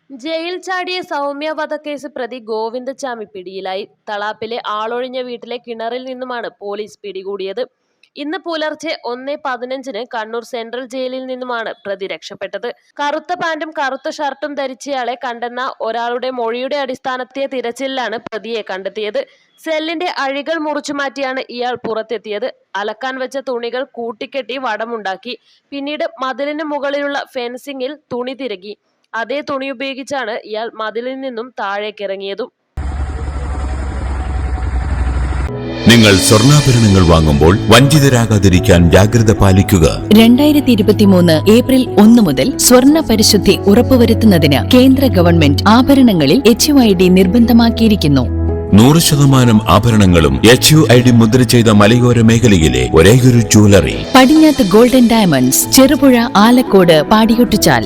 Jail ചാടിയ സൗമ്യ വധക്കേസ് പ്രതി ഗോവിന്ദച്ചാമി പിടിയിലായി. തളാപ്പിലെ ആളൊഴിഞ്ഞ വീട്ടിലെ കിണറിൽ നിന്നുമാണ് പോലീസ് പിടികൂടിയത്. ഇന്ന് പുലർച്ചെ 1:15 കണ്ണൂർ സെൻട്രൽ ജയിലിൽ നിന്നുമാണ് പ്രതി രക്ഷപ്പെട്ടത്. കറുത്ത പാന്റും കറുത്ത ഷർട്ടും ധരിച്ചയാളെ കണ്ടെന്ന ഒരാളുടെ മൊഴിയുടെ അടിസ്ഥാനത്തിലെ തിരച്ചിലിലാണ് പ്രതിയെ കണ്ടെത്തിയത്. സെല്ലിന്റെ അഴികൾ മുറിച്ചുമാറ്റിയാണ് ഇയാൾ പുറത്തെത്തിയത്. അലക്കാൻ വെച്ച തുണികൾ കൂട്ടിക്കെട്ടി വടമുണ്ടാക്കി. പിന്നീട് മതിലിന് മുകളിലുള്ള ഫെൻസിംഗിൽ തുണി തിരുകി. അതേ തുണി ഉപയോഗിച്ചാണ് ഇയാൾ മതിലിൽ നിന്നും താഴേക്കിറങ്ങിയതും. നിങ്ങൾ സ്വർണ്ണാഭരണങ്ങൾ വാങ്ങുമ്പോൾ വഞ്ചിതരാകാതിരിക്കാൻ ജാഗ്രത പാലിക്കുക. 2023 ഏപ്രിൽ 1 മുതൽ സ്വർണ്ണ പരിശുദ്ധി ഉറപ്പുവരുത്തുന്നതിന് കേന്ദ്ര ഗവൺമെന്റ് ആഭരണങ്ങളിൽ HUID നിർബന്ധമാക്കിയിരിക്കുന്നു. 100% ആഭരണങ്ങളും HUID മുദ്ര ചെയ്ത മലയോര മേഖലയിലെ ഒരേയൊരു ജ്വല്ലറി പടിഞ്ഞാത്ത് ഗോൾഡൻ ഡയമണ്ട്സ്, ചെറുപുഴ, ആലക്കോട്, പാടിയൊട്ടിച്ചാൽ.